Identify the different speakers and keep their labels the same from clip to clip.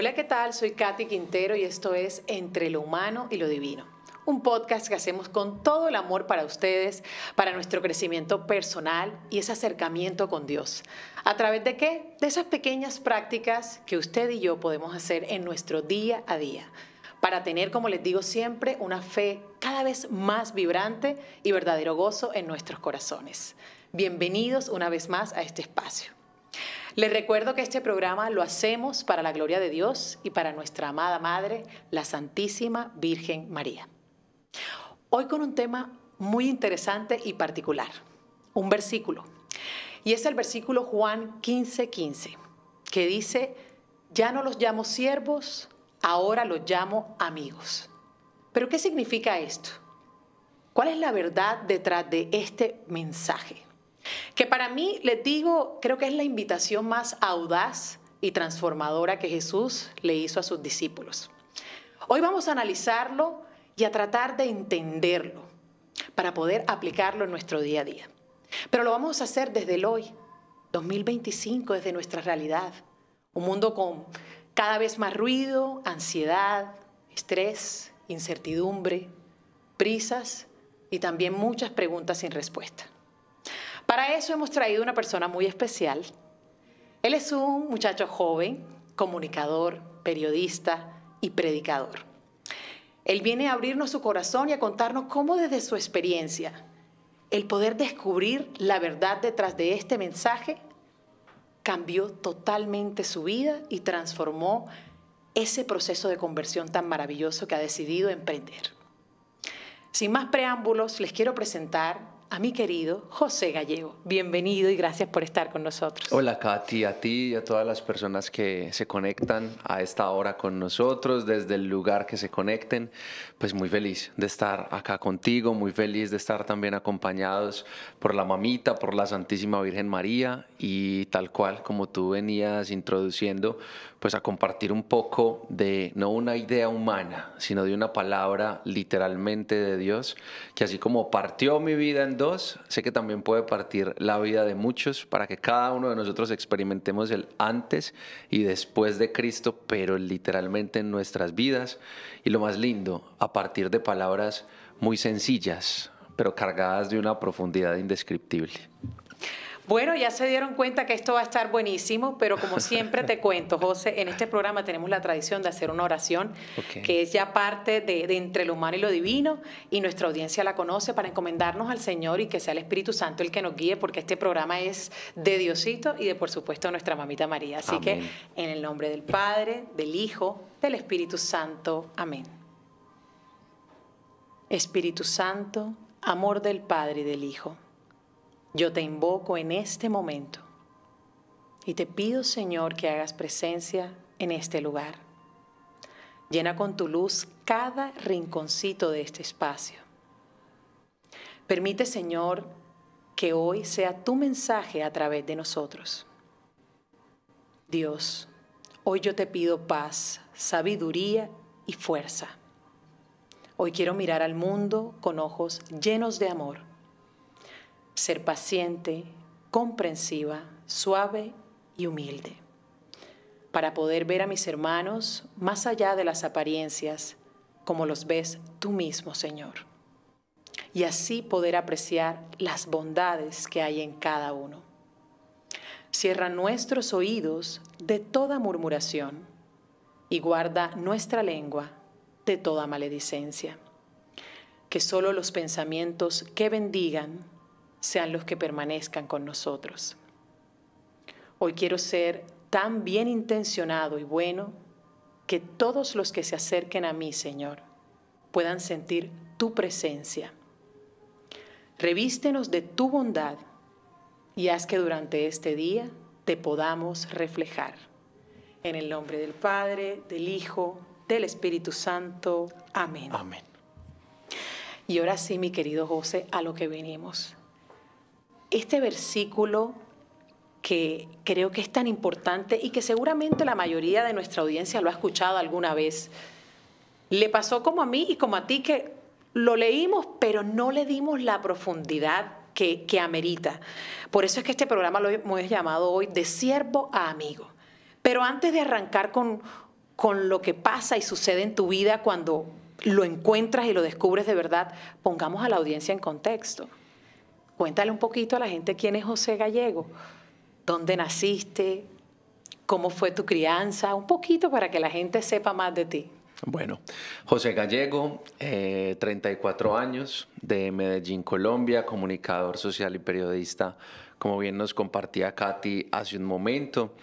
Speaker 1: Hola, ¿qué tal? Soy Katy Quintero y esto es Entre lo Humano y lo Divino. Un podcast que hacemos con todo el amor para ustedes, para nuestro crecimiento personal y ese acercamiento con Dios. ¿A través de qué? De esas pequeñas prácticas que usted y yo podemos hacer en nuestro día a día, para tener, como les digo siempre, una fe cada vez más vibrante y verdadero gozo en nuestros corazones. Bienvenidos una vez más a este espacio. Les recuerdo que este programa lo hacemos para la gloria de Dios y para nuestra amada Madre, la Santísima Virgen María. Hoy con un tema muy interesante y particular, un versículo. Y es el versículo Juan 15:15, que dice, ya no los llamo siervos, ahora los llamo amigos. ¿Pero qué significa esto? ¿Cuál es la verdad detrás de este mensaje? Que para mí, les digo, creo que es la invitación más audaz y transformadora que Jesús le hizo a sus discípulos. Hoy vamos a analizarlo y a tratar de entenderlo para poder aplicarlo en nuestro día a día. Pero lo vamos a hacer desde el hoy, 2025, desde nuestra realidad. Un mundo con cada vez más ruido, ansiedad, estrés, incertidumbre, prisas y también muchas preguntas sin respuesta. Para eso hemos traído una persona muy especial. Él es un muchacho joven, comunicador, periodista y predicador. Él viene a abrirnos su corazón y a contarnos cómo desde su experiencia, el poder descubrir la verdad detrás de este mensaje cambió totalmente su vida y transformó ese proceso de conversión tan maravilloso que ha decidido emprender. Sin más preámbulos, les quiero presentar a mi querido José Gallego. Bienvenido y gracias por estar con nosotros.
Speaker 2: Hola Katy, a ti y a todas las personas que se conectan a esta hora con nosotros, desde el lugar que se conecten. Pues muy feliz de estar acá contigo, muy feliz de estar también acompañados por la mamita, por la Santísima Virgen María y tal cual como tú venías introduciendo, pues a compartir un poco de no una idea humana, sino de una palabra literalmente de Dios, que así como partió mi vida en dos, sé que también puede partir la vida de muchos para que cada uno de nosotros experimentemos el antes y después de Cristo, pero literalmente en nuestras vidas. Y lo más lindo, a partir de palabras muy sencillas, pero cargadas de una profundidad indescriptible.
Speaker 1: Bueno, ya se dieron cuenta que esto va a estar buenísimo, pero como siempre te cuento, José, en este programa tenemos la tradición de hacer una oración que es ya parte de Entre lo Humano y lo Divino, y nuestra audiencia la conoce, para encomendarnos al Señor y que sea el Espíritu Santo el que nos guíe, porque este programa es de Diosito y de, por supuesto, nuestra mamita María. Así que en el nombre del Padre, del Hijo, del Espíritu Santo. Amén. Espíritu Santo, amor del Padre y del Hijo, yo te invoco en este momento y te pido, Señor, que hagas presencia en este lugar. Llena con tu luz cada rinconcito de este espacio. Permite, Señor, que hoy sea tu mensaje a través de nosotros. Dios, hoy yo te pido paz, sabiduría y fuerza. Hoy quiero mirar al mundo con ojos llenos de amor. Ser paciente, comprensiva, suave y humilde, para poder ver a mis hermanos más allá de las apariencias, como los ves tú mismo, Señor, y así poder apreciar las bondades que hay en cada uno. Cierra nuestros oídos de toda murmuración y guarda nuestra lengua de toda maledicencia. Que solo los pensamientos que bendigan sean los que permanezcan con nosotros. Hoy quiero ser tan bien intencionado y bueno que todos los que se acerquen a mí, Señor, puedan sentir tu presencia. Revístenos de tu bondad y haz que durante este día te podamos reflejar. En el nombre del Padre, del Hijo, del Espíritu Santo. Amén.
Speaker 2: Amén.
Speaker 1: Y ahora sí, mi querido José, a lo que venimos. Este versículo que creo que es tan importante y que seguramente la mayoría de nuestra audiencia lo ha escuchado alguna vez, le pasó como a mí y como a ti, que lo leímos pero no le dimos la profundidad que amerita. Por eso es que este programa lo hemos llamado hoy De Siervo a Amigo. Pero antes de arrancar con con lo que pasa y sucede en tu vida cuando lo encuentras y lo descubres de verdad, pongamos a la audiencia en contexto. Cuéntale un poquito a la gente quién es José Gallego, dónde naciste, cómo fue tu crianza, un poquito para que la gente sepa más de ti.
Speaker 2: Bueno, José Gallego, 34 años, de Medellín, Colombia, comunicador social y periodista, como bien nos compartía Katy hace un momento.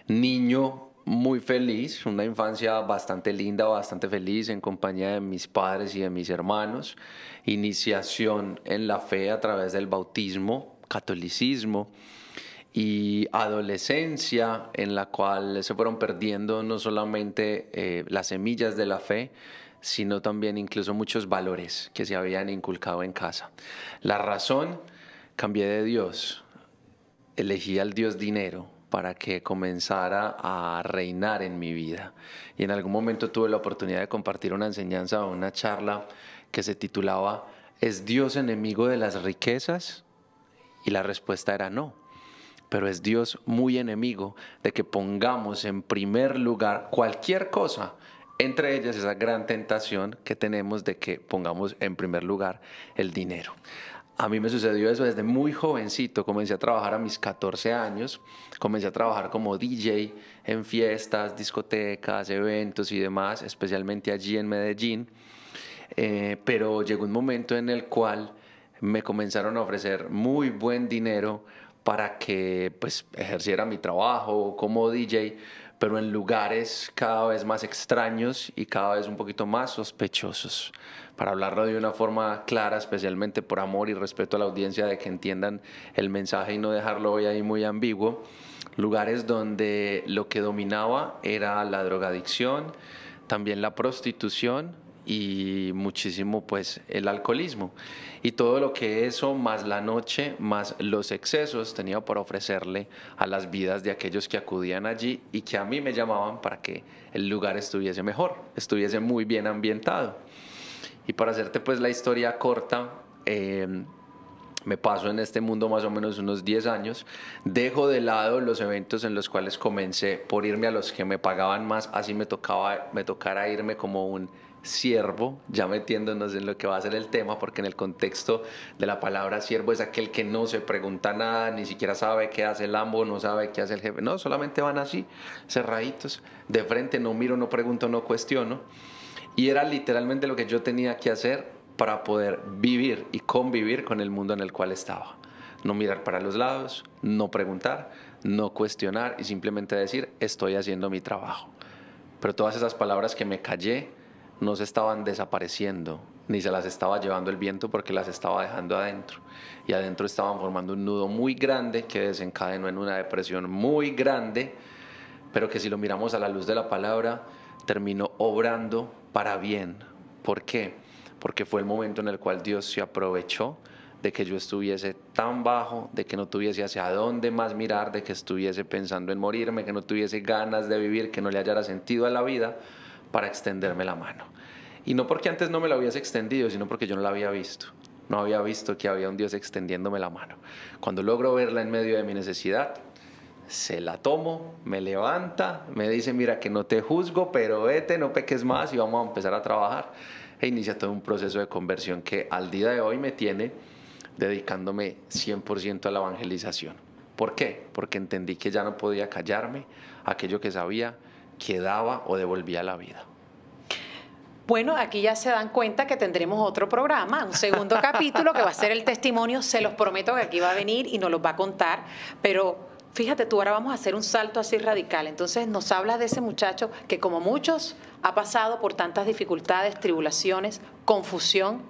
Speaker 2: Niño muy feliz, una infancia bastante linda, bastante feliz en compañía de mis padres y de mis hermanos. Iniciación en la fe a través del bautismo, catolicismo, y adolescencia en la cual se fueron perdiendo no solamente las semillas de la fe, sino también incluso muchos valores que se habían inculcado en casa. La razón, cambié de Dios, elegí al Dios dinero para que comenzara a reinar en mi vida. Y en algún momento tuve la oportunidad de compartir una enseñanza o una charla que se titulaba ¿Es Dios enemigo de las riquezas? Y la respuesta era no. Pero es Dios muy enemigo de que pongamos en primer lugar cualquier cosa, entre ellas esa gran tentación que tenemos de que pongamos en primer lugar el dinero. A mí me sucedió eso desde muy jovencito, comencé a trabajar a mis 14 años, comencé a trabajar como DJ en fiestas, discotecas, eventos y demás, especialmente allí en Medellín, pero llegó un momento en el cual me comenzaron a ofrecer muy buen dinero para que pues ejerciera mi trabajo como DJ, pero en lugares cada vez más extraños y cada vez un poquito más sospechosos. Para hablarlo de una forma clara, especialmente por amor y respeto a la audiencia, de que entiendan el mensaje y no dejarlo hoy ahí muy ambiguo, lugares donde lo que dominaba era la drogadicción, también la prostitución y muchísimo pues el alcoholismo y todo lo que eso más la noche más los excesos tenía por ofrecerle a las vidas de aquellos que acudían allí y que a mí me llamaban para que el lugar estuviese mejor, estuviese muy bien ambientado. Y para hacerte pues la historia corta, me paso en este mundo más o menos unos 10 años, dejo de lado los eventos en los cuales comencé por irme a los que me pagaban más, así me tocara irme como un siervo, ya metiéndonos en lo que va a ser el tema, porque en el contexto de la palabra siervo es aquel que no se pregunta nada, ni siquiera sabe qué hace el amo, no sabe qué hace el jefe, no, solamente van así, cerraditos, de frente, no miro, no pregunto, no cuestiono, y era literalmente lo que yo tenía que hacer para poder vivir y convivir con el mundo en el cual estaba. No mirar para los lados, no preguntar, no cuestionar y simplemente decir, estoy haciendo mi trabajo. Pero todas esas palabras que me callé no se estaban desapareciendo, ni se las estaba llevando el viento porque las estaba dejando adentro. Y adentro estaban formando un nudo muy grande que desencadenó en una depresión muy grande, pero que si lo miramos a la luz de la palabra, terminó obrando para bien. ¿Por qué? Porque fue el momento en el cual Dios se aprovechó de que yo estuviese tan bajo, de que no tuviese hacia dónde más mirar, de que estuviese pensando en morirme, que no tuviese ganas de vivir, que no le hallara sentido a la vida, para extenderme la mano. Y no porque antes no me la hubiese extendido, sino porque yo no la había visto. No había visto que había un Dios extendiéndome la mano. Cuando logro verla en medio de mi necesidad, se la tomo, me levanta, me dice, mira que no te juzgo, pero vete, no peques más y vamos a empezar a trabajar. E inicia todo un proceso de conversión que al día de hoy me tiene dedicándome 100% a la evangelización. ¿Por qué? Porque entendí que ya no podía callarme aquello que sabía que daba o devolvía la vida.
Speaker 1: Bueno, aquí ya se dan cuenta que tendremos otro programa, un segundo capítulo que va a ser el testimonio. Se los prometo que aquí va a venir y nos los va a contar, pero fíjate tú, ahora vamos a hacer un salto así radical. Entonces nos hablas de ese muchacho que, como muchos, ha pasado por tantas dificultades, tribulaciones, confusión,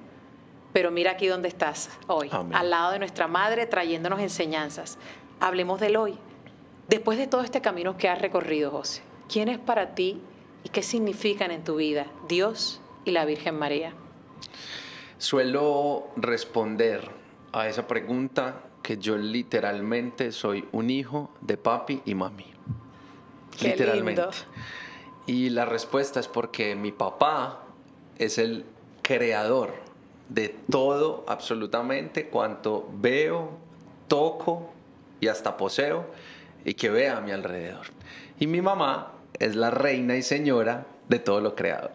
Speaker 1: pero mira aquí donde estás hoy,
Speaker 2: Amén.
Speaker 1: Al lado de nuestra madre, trayéndonos enseñanzas. Hablemos del hoy. Después de todo este camino que has recorrido, José, ¿quién es para ti y qué significan en tu vida Dios y la Virgen María?
Speaker 2: Suelo responder a esa pregunta que yo literalmente soy un hijo de papi y mami.
Speaker 1: Qué
Speaker 2: literalmente.
Speaker 1: lindo.
Speaker 2: Y la respuesta es porque mi papá es el creador de todo, absolutamente, cuanto veo, toco y hasta poseo y que vea a mi alrededor. Y mi mamá es la reina y señora de todo lo creado.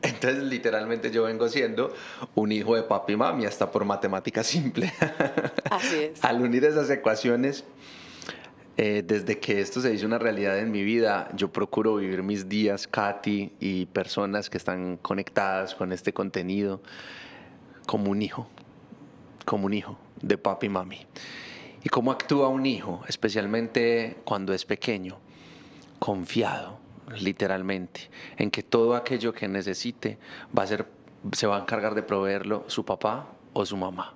Speaker 2: Entonces, literalmente yo vengo siendo un hijo de papi y mami, hasta por matemática simple.
Speaker 1: Así es.
Speaker 2: Al unir esas ecuaciones, desde que esto se hizo una realidad en mi vida, yo procuro vivir mis días, Katy, y personas que están conectadas con este contenido, como un hijo de papi y mami. ¿Y cómo actúa un hijo, especialmente cuando es pequeño? Confiado, literalmente, en que todo aquello que necesite se va a encargar de proveerlo su papá o su mamá.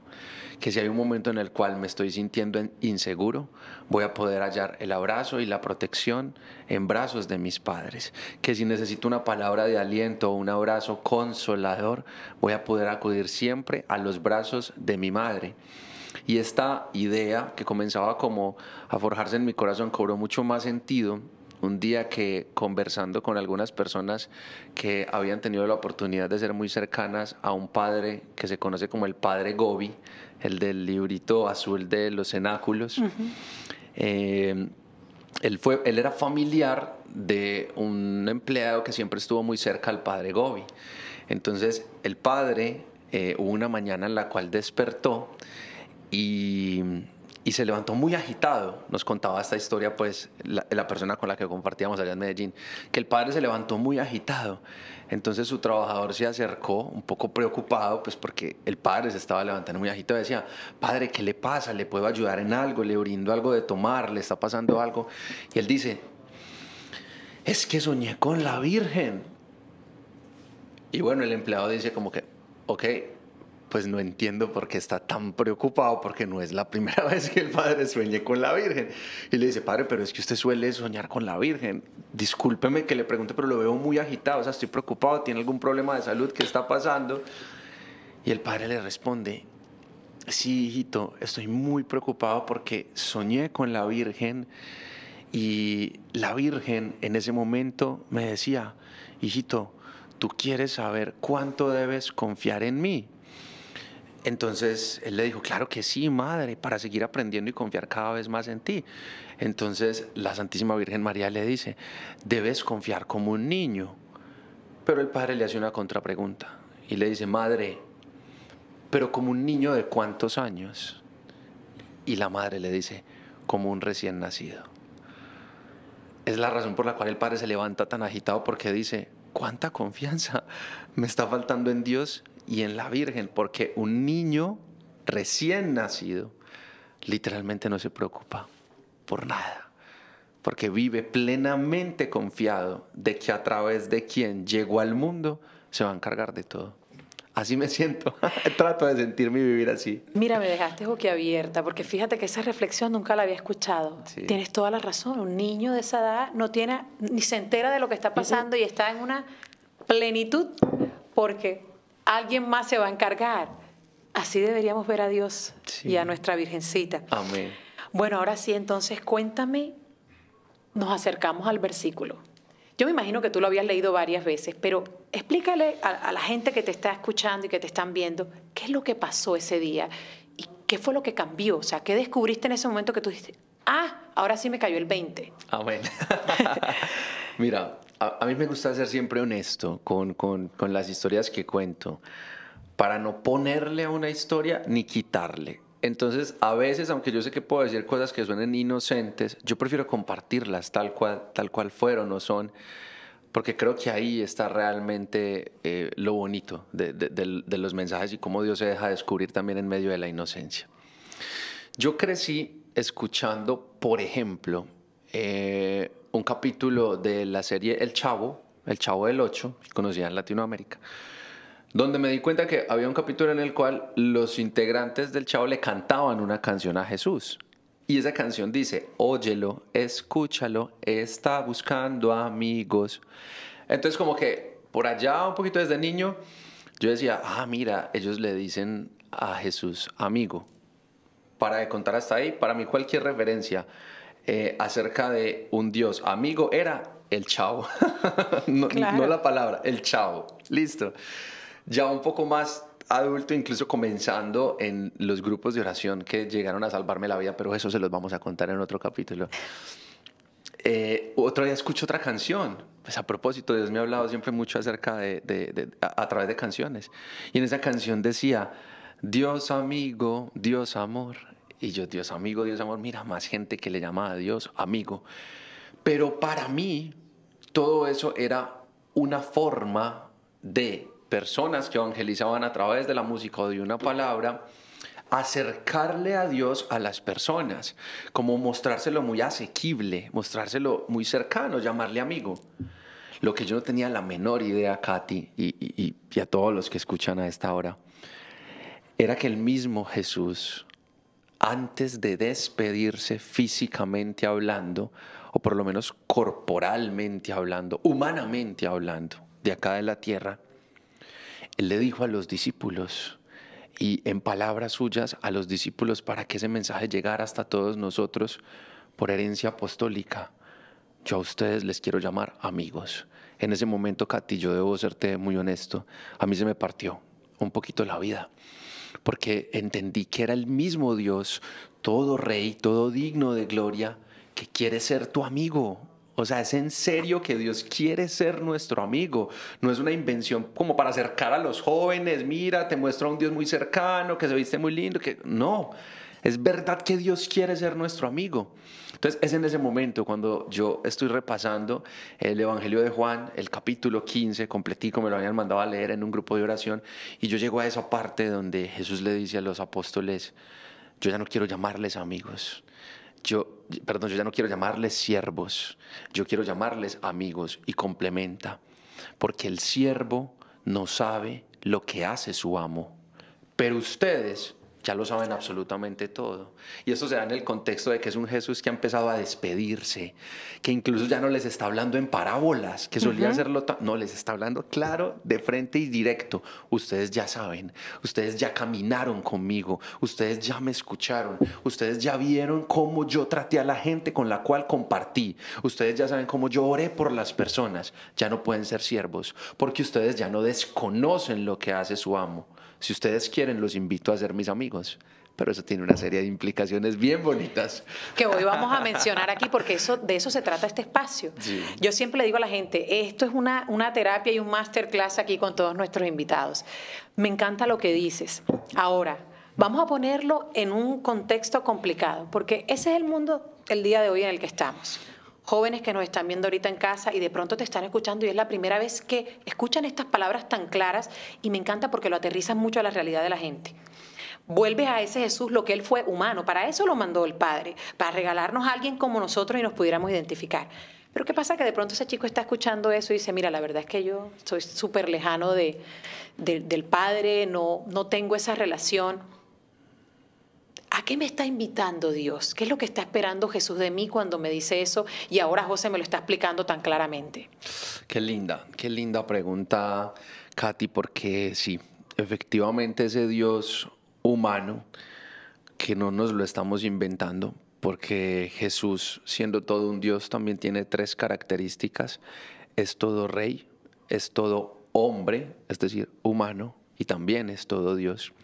Speaker 2: Que si hay un momento en el cual me estoy sintiendo inseguro, voy a poder hallar el abrazo y la protección en brazos de mis padres. Que si necesito una palabra de aliento o un abrazo consolador, voy a poder acudir siempre a los brazos de mi madre. Y esta idea que comenzaba como a forjarse en mi corazón cobró mucho más sentido un día que, conversando con algunas personas que habían tenido la oportunidad de ser muy cercanas a un padre que se conoce como el padre Gobi, el del librito azul de los cenáculos. Él era familiar de un empleado que siempre estuvo muy cerca al padre Gobi. Entonces el padre, hubo una mañana en la cual despertó y se levantó muy agitado. Nos contaba esta historia, pues, la persona con la que compartíamos allá en Medellín, que el padre se levantó muy agitado. Entonces su trabajador se acercó un poco preocupado, pues porque el padre se estaba levantando muy agitado. Decía: padre, ¿qué le pasa? ¿Le puedo ayudar en algo? ¿Le brindo algo de tomar? ¿Le está pasando algo? Y él dice: es que soñé con la Virgen. Y bueno, el empleado dice como que: ok, pues no entiendo por qué está tan preocupado, porque no es la primera vez que el padre sueñe con la Virgen. Y le dice: padre, pero es que usted suele soñar con la Virgen. Discúlpeme que le pregunte, pero lo veo muy agitado, o sea, estoy preocupado, ¿tiene algún problema de salud? ¿Qué está pasando? Y el padre le responde: sí, hijito, estoy muy preocupado porque soñé con la Virgen y la Virgen en ese momento me decía: hijito, ¿tú quieres saber cuánto debes confiar en mí? Entonces él le dijo: claro que sí, madre, para seguir aprendiendo y confiar cada vez más en ti. Entonces la Santísima Virgen María le dice: debes confiar como un niño. Pero el padre le hace una contrapregunta y le dice: madre, ¿pero como un niño de cuántos años? Y la madre le dice: como un recién nacido. Es la razón por la cual el padre se levanta tan agitado, porque dice: ¿cuánta confianza me está faltando en Dios y en la Virgen? Porque un niño recién nacido literalmente no se preocupa por nada, porque vive plenamente confiado de que a través de quien llegó al mundo se va a encargar de todo. Así me siento. Trato de sentirme y vivir así.
Speaker 1: Mira, me dejaste boquiabierta, porque fíjate que esa reflexión nunca la había escuchado.
Speaker 2: Sí.
Speaker 1: Tienes toda la razón. Un niño de esa edad no tiene, ni se entera de lo que está pasando y está en una plenitud porque alguien más se va a encargar. Así deberíamos ver a Dios y a nuestra Virgencita.
Speaker 2: Amén.
Speaker 1: Bueno, ahora sí, entonces cuéntame, nos acercamos al versículo. Yo me imagino que tú lo habías leído varias veces, pero explícale a la gente que te está escuchando y que te están viendo, ¿qué es lo que pasó ese día? ¿Y qué fue lo que cambió? O sea, ¿qué descubriste en ese momento que tú dijiste: ah, ahora sí me cayó el 20?
Speaker 2: Amén. Mira, a mí me gusta ser siempre honesto con las historias que cuento, para no ponerle a una historia ni quitarle. Entonces, a veces, aunque yo sé que puedo decir cosas que suenen inocentes, yo prefiero compartirlas tal cual fueron o son, porque creo que ahí está realmente lo bonito de los mensajes y cómo Dios se deja descubrir también en medio de la inocencia. Yo crecí escuchando, por ejemplo, un capítulo de la serie El Chavo del Ocho, conocida en Latinoamérica, donde me di cuenta que había un capítulo en el cual los integrantes del Chavo le cantaban una canción a Jesús. Y esa canción dice: óyelo, escúchalo, está buscando amigos. Entonces, como que por allá, un poquito desde niño, yo decía: ah, mira, ellos le dicen a Jesús amigo. Para de contar hasta ahí, para mí cualquier referencia acerca de un Dios amigo era el Chavo.
Speaker 1: Claro.
Speaker 2: No la palabra, el Chavo. Listo. Ya un poco más adulto, incluso comenzando en los grupos de oración que llegaron a salvarme la vida, pero eso se los vamos a contar en otro capítulo. Otro día escucho otra canción. Pues a propósito, Dios me ha hablado siempre mucho acerca a través de canciones. Y en esa canción decía, Dios amigo, Dios amor. Y yo, Dios amigo, Dios amor, mira, más gente que le llama a Dios amigo. Pero para mí, todo eso era una forma de personas que evangelizaban a través de la música o de una palabra, acercarle a Dios a las personas, como mostrárselo muy asequible, mostrárselo muy cercano, llamarle amigo. Lo que yo no tenía la menor idea, Katy, y a todos los que escuchan a esta hora, era que el mismo Jesús, antes de despedirse físicamente hablando, o por lo menos corporalmente hablando, humanamente hablando, de acá de la tierra, Él le dijo a los discípulos, y en palabras suyas a los discípulos, para que ese mensaje llegara hasta todos nosotros por herencia apostólica, yo a ustedes les quiero llamar amigos. En ese momento, Katy, yo debo serte muy honesto, a mí se me partió un poquito la vida, porque entendí que era el mismo Dios, todo rey, todo digno de gloria, que quiere ser tu amigo. O sea, es en serio que Dios quiere ser nuestro amigo. No es una invención como para acercar a los jóvenes. Mira, te muestro a un Dios muy cercano, que se viste muy lindo. No, es verdad que Dios quiere ser nuestro amigo. Entonces es en ese momento cuando yo estoy repasando el Evangelio de Juan, el capítulo 15, completico, me lo habían mandado a leer en un grupo de oración, y yo llego a esa parte donde Jesús le dice a los apóstoles, yo ya no quiero llamarles amigos. Yo ya no quiero llamarles siervos, yo quiero llamarles amigos, y complementa, porque el siervo no sabe lo que hace su amo, pero ustedes ya lo saben absolutamente todo. Y esto se da en el contexto de que es un Jesús que ha empezado a despedirse, que incluso ya no les está hablando en parábolas, que solía hacerlo, no, les está hablando claro, de frente y directo. Ustedes ya saben, ustedes ya caminaron conmigo, ustedes ya me escucharon, ustedes ya vieron cómo yo traté a la gente con la cual compartí, ustedes ya saben cómo yo oré por las personas. Ya no pueden ser siervos, porque ustedes ya no desconocen lo que hace su amo. Si ustedes quieren, los invito a ser mis amigos. Pero eso tiene una serie de implicaciones bien bonitas.
Speaker 1: Que hoy vamos a mencionar aquí, porque de eso se trata este espacio.
Speaker 2: Sí.
Speaker 1: Yo siempre le digo a la gente, esto es una terapia y un masterclass aquí con todos nuestros invitados. Me encanta lo que dices. Ahora, vamos a ponerlo en un contexto complicado, porque ese es el mundo el día de hoy en el que estamos. Jóvenes que nos están viendo ahorita en casa y de pronto te están escuchando y es la primera vez que escuchan estas palabras tan claras, y me encanta porque lo aterrizan mucho a la realidad de la gente. Vuelves a ese Jesús, lo que Él fue humano, para eso lo mandó el Padre, para regalarnos a alguien como nosotros y nos pudiéramos identificar. Pero ¿qué pasa? Que de pronto ese chico está escuchando eso y dice, mira, la verdad es que yo soy súper lejano del Padre, no tengo esa relación. ¿A qué me está invitando Dios? ¿Qué es lo que está esperando Jesús de mí cuando me dice eso? Y ahora José me lo está explicando tan claramente.
Speaker 2: Qué linda pregunta, Katy, porque sí, efectivamente ese Dios humano, que no nos lo estamos inventando, porque Jesús, siendo todo un Dios, también tiene tres características. Es todo rey, es todo hombre, es decir, humano, y también es todo Dios.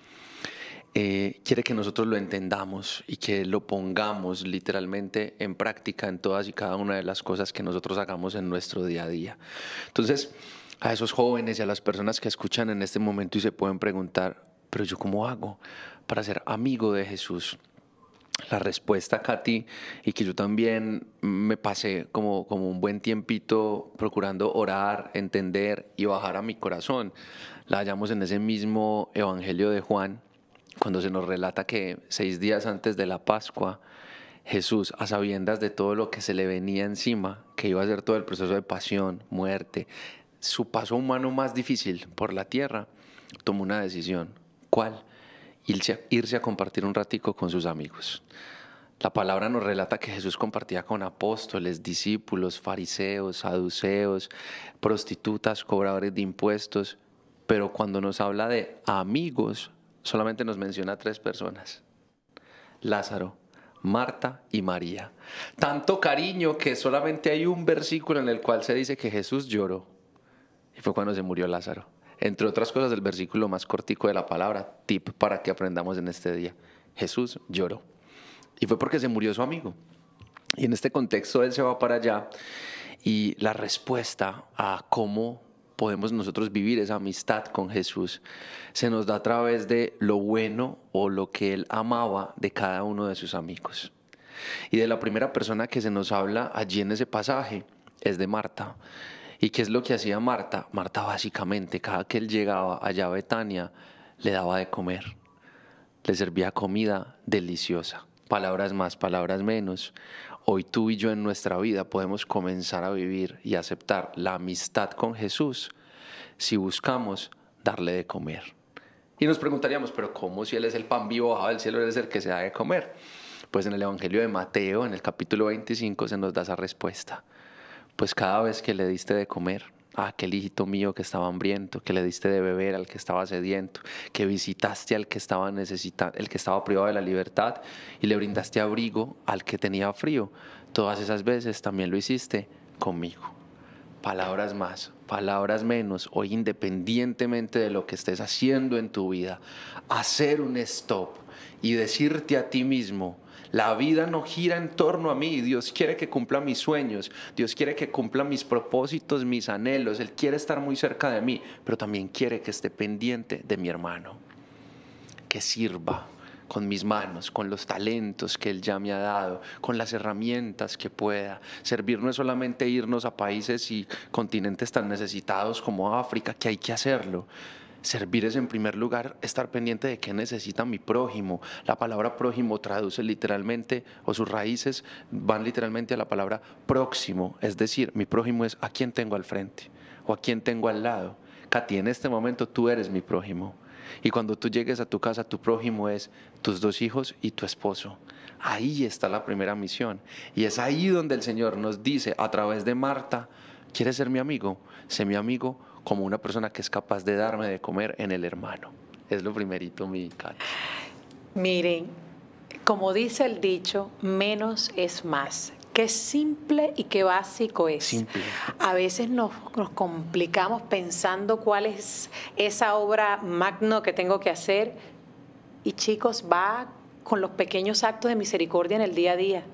Speaker 2: Quiere que nosotros lo entendamos y que lo pongamos literalmente en práctica en todas y cada una de las cosas que nosotros hagamos en nuestro día a día. Entonces, a esos jóvenes y a las personas que escuchan en este momento y se pueden preguntar, pero ¿yo cómo hago para ser amigo de Jesús? La respuesta, Katy, y que yo también me pasé como un buen tiempito procurando orar, entender y bajar a mi corazón, la hallamos en ese mismo Evangelio de Juan, cuando se nos relata que 6 días antes de la Pascua, Jesús, a sabiendas de todo lo que se le venía encima, que iba a ser todo el proceso de pasión, muerte, su paso humano más difícil por la tierra, tomó una decisión. ¿Cuál? Irse a compartir un ratico con sus amigos. La palabra nos relata que Jesús compartía con apóstoles, discípulos, fariseos, saduceos, prostitutas, cobradores de impuestos, pero cuando nos habla de amigos, solamente nos menciona 3 personas: Lázaro, Marta y María. Tanto cariño que solamente hay un versículo en el cual se dice que Jesús lloró, y fue cuando se murió Lázaro. Entre otras cosas, el versículo más cortico de la palabra, tip para que aprendamos en este día: Jesús lloró. Y fue porque se murió su amigo. Y en este contexto él se va para allá y la respuesta a cómo podemos nosotros vivir esa amistad con Jesús se nos da a través de lo bueno o lo que él amaba de cada uno de sus amigos. Y de la primera persona que se nos habla allí en ese pasaje es de Marta. ¿Y qué es lo que hacía Marta? Marta básicamente, cada que él llegaba allá a Betania, le daba de comer, le servía comida deliciosa. Palabras más, palabras menos. Hoy tú y yo en nuestra vida podemos comenzar a vivir y aceptar la amistad con Jesús si buscamos darle de comer. Y nos preguntaríamos, pero ¿cómo si Él es el pan vivo bajado del cielo, Él es el que se da de comer? Pues en el Evangelio de Mateo, en el capítulo 25, se nos da esa respuesta. Pues cada vez que le diste de comer a aquel hijito mío que estaba hambriento, que le diste de beber al que estaba sediento, que visitaste al que estaba el que estaba privado de la libertad y le brindaste abrigo al que tenía frío, todas esas veces también lo hiciste conmigo. Palabras más, palabras menos, hoy independientemente de lo que estés haciendo en tu vida, hacer un stop y decirte a ti mismo, la vida no gira en torno a mí, Dios quiere que cumpla mis sueños, Dios quiere que cumpla mis propósitos, mis anhelos, Él quiere estar muy cerca de mí, pero también quiere que esté pendiente de mi hermano, que sirva con mis manos, con los talentos que Él ya me ha dado, con las herramientas que pueda. Servir no es solamente irnos a países y continentes tan necesitados como África, que hay que hacerlo. Servir es en primer lugar estar pendiente de qué necesita mi prójimo. La palabra prójimo traduce literalmente, o sus raíces van literalmente a la palabra próximo. Es decir, mi prójimo es a quién tengo al frente o a quién tengo al lado. Katy, en este momento tú eres mi prójimo. Y cuando tú llegues a tu casa, tu prójimo es tus 2 hijos y tu esposo. Ahí está la primera misión. Y es ahí donde el Señor nos dice a través de Marta, ¿quieres ser mi amigo? Sé mi amigo como una persona que es capaz de darme de comer en el hermano. Es lo primerito, mi Katy.
Speaker 1: Miren, como dice el dicho, menos es más. Qué simple y qué básico es.
Speaker 2: Simple.
Speaker 1: A veces nos complicamos pensando cuál es esa obra magna que tengo que hacer. Y chicos, va con los pequeños actos de misericordia en el día a día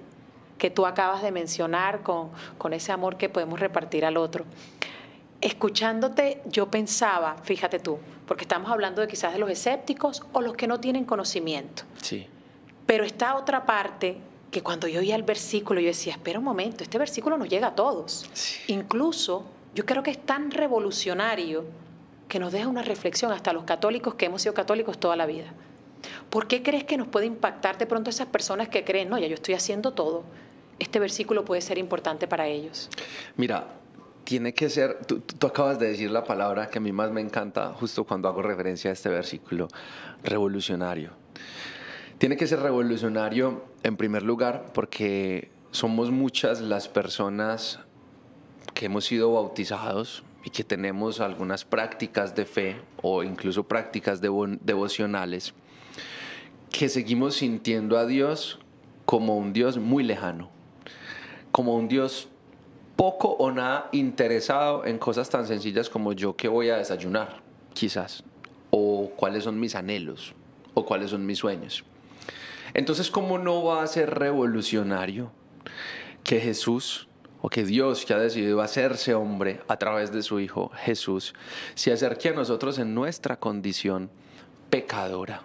Speaker 1: que tú acabas de mencionar, con ese amor que podemos repartir al otro. Escuchándote, yo pensaba, fíjate tú, porque estamos hablando de quizás de los escépticos o los que no tienen conocimiento.
Speaker 2: Sí.
Speaker 1: Pero está otra parte que cuando yo oía el versículo, yo decía, espera un momento, este versículo nos llega a todos.
Speaker 2: Sí.
Speaker 1: Incluso, yo creo que es tan revolucionario que nos deja una reflexión hasta los católicos que hemos sido católicos toda la vida. ¿Por qué crees que nos puede impactar de pronto esas personas que creen, no, ya yo estoy haciendo todo? Este versículo puede ser importante para ellos.
Speaker 2: Mira, tiene que ser, tú acabas de decir la palabra que a mí más me encanta justo cuando hago referencia a este versículo, revolucionario. Tiene que ser revolucionario en primer lugar porque somos muchas las personas que hemos sido bautizados y que tenemos algunas prácticas de fe o incluso prácticas devocionales que seguimos sintiendo a Dios como un Dios muy lejano, como un Dios poco o nada interesado en cosas tan sencillas como yo qué voy a desayunar, quizás, o cuáles son mis anhelos, o cuáles son mis sueños. Entonces, ¿cómo no va a ser revolucionario que Jesús, o que Dios, que ha decidido hacerse hombre a través de su Hijo Jesús, se acerque a nosotros en nuestra condición pecadora,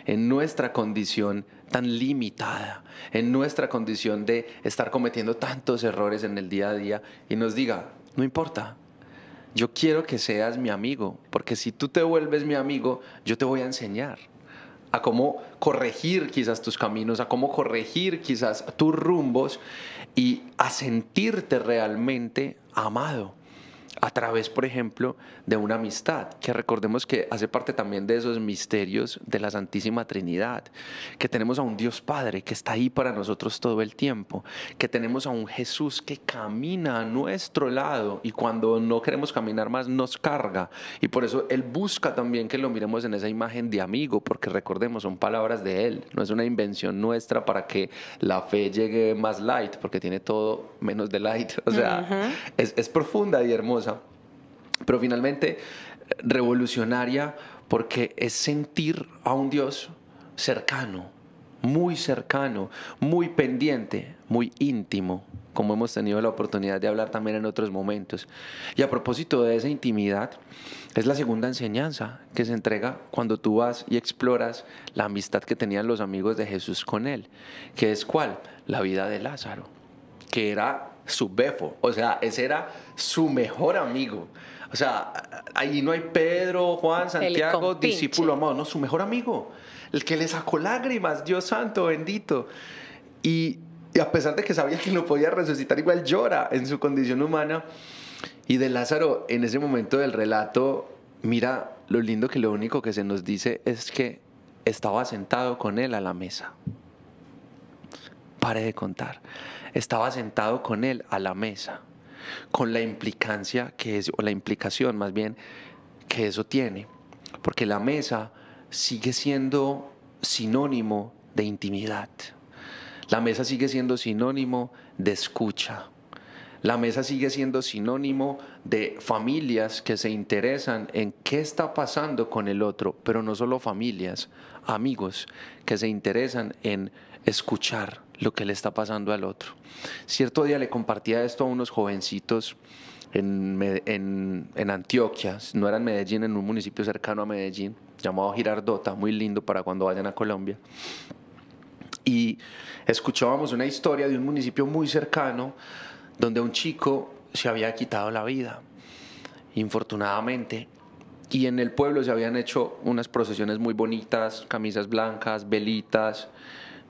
Speaker 2: en nuestra condición tan limitada, en nuestra condición de estar cometiendo tantos errores en el día a día y nos diga, no importa, yo quiero que seas mi amigo, porque si tú te vuelves mi amigo, yo te voy a enseñar a cómo corregir quizás tus caminos, a cómo corregir quizás tus rumbos y a sentirte realmente amado a través, por ejemplo, de una amistad, que recordemos que hace parte también de esos misterios de la Santísima Trinidad, que tenemos a un Dios Padre que está ahí para nosotros todo el tiempo, que tenemos a un Jesús que camina a nuestro lado y cuando no queremos caminar más nos carga, y por eso Él busca también que lo miremos en esa imagen de amigo, porque recordemos, son palabras de Él, no es una invención nuestra para que la fe llegue más light, porque tiene todo menos de light, o sea, es profunda y hermosa. Pero finalmente revolucionaria porque es sentir a un Dios cercano, muy cercano, muy pendiente, muy íntimo, como hemos tenido la oportunidad de hablar también en otros momentos. Y a propósito de esa intimidad, es la segunda enseñanza que se entrega cuando tú vas y exploras la amistad que tenían los amigos de Jesús con él, que es ¿cuál? La vida de Lázaro, que era su befo, o sea, ese era su mejor amigo. O sea, ahí no hay Pedro, Juan, Santiago, discípulo amado, no, su mejor amigo, el que le sacó lágrimas, Dios santo, bendito. Y a pesar de que sabía que no podía resucitar, igual llora en su condición humana. Y de Lázaro, en ese momento del relato, mira lo lindo que lo único que se nos dice es que estaba sentado con él a la mesa. Pare de contar. Estaba sentado con él a la mesa, con la implicancia que es, o la implicación más bien, que eso tiene. Porque la mesa sigue siendo sinónimo de intimidad. La mesa sigue siendo sinónimo de escucha. La mesa sigue siendo sinónimo de familias que se interesan en qué está pasando con el otro, pero no solo familias, amigos que se interesan en escuchar lo que le está pasando al otro. Cierto día le compartía esto a unos jovencitos en Antioquia, no era en Medellín, en un municipio cercano a Medellín, llamado Girardota, muy lindo para cuando vayan a Colombia. Y escuchábamos una historia de un municipio muy cercano donde un chico se había quitado la vida, infortunadamente, y en el pueblo se habían hecho unas procesiones muy bonitas, camisas blancas, velitas,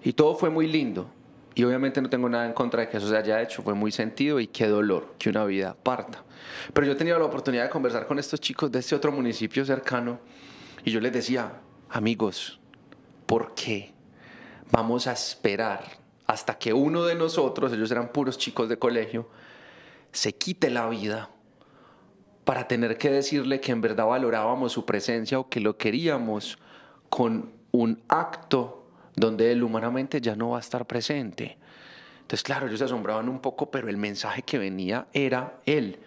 Speaker 2: y todo fue muy lindo. Y obviamente no tengo nada en contra de que eso se haya hecho, fue muy sentido y qué dolor que una vida parta. Pero yo he tenido la oportunidad de conversar con estos chicos de este otro municipio cercano y yo les decía, amigos, ¿por qué vamos a esperar hasta que uno de nosotros, ellos eran puros chicos de colegio, se quite la vida para tener que decirle que en verdad valorábamos su presencia o que lo queríamos con un acto donde él humanamente ya no va a estar presente? Entonces, claro, ellos se asombraban un poco, pero el mensaje que venía era él.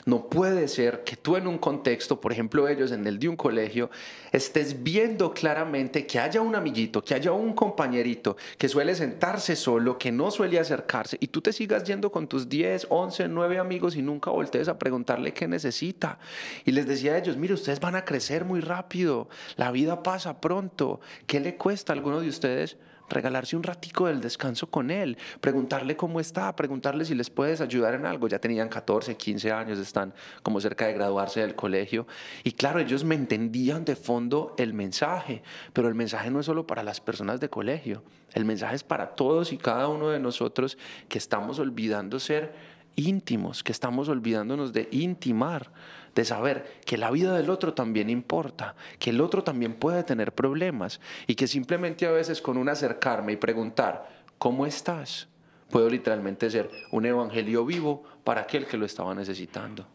Speaker 2: No puede ser que tú en un contexto, por ejemplo ellos en el de un colegio, estés viendo claramente que haya un amiguito, que haya un compañerito que suele sentarse solo, que no suele acercarse, y tú te sigas yendo con tus 10, 11, 9 amigos y nunca voltees a preguntarle qué necesita. Y les decía a ellos, mire, ustedes van a crecer muy rápido, la vida pasa pronto, ¿qué le cuesta a alguno de ustedes regalarse un ratico del descanso con él, preguntarle cómo está, preguntarle si les puedes ayudar en algo? Ya tenían 14, 15 años, están como cerca de graduarse del colegio. Y claro, ellos me entendían de fondo el mensaje, pero el mensaje no es solo para las personas de colegio, el mensaje es para todos y cada uno de nosotros que estamos olvidando ser íntimos, que estamos olvidándonos de intimar, de saber que la vida del otro también importa, que el otro también puede tener problemas y que simplemente a veces con un acercarme y preguntar, ¿cómo estás?, puedo literalmente ser un evangelio vivo para aquel que lo estaba necesitando.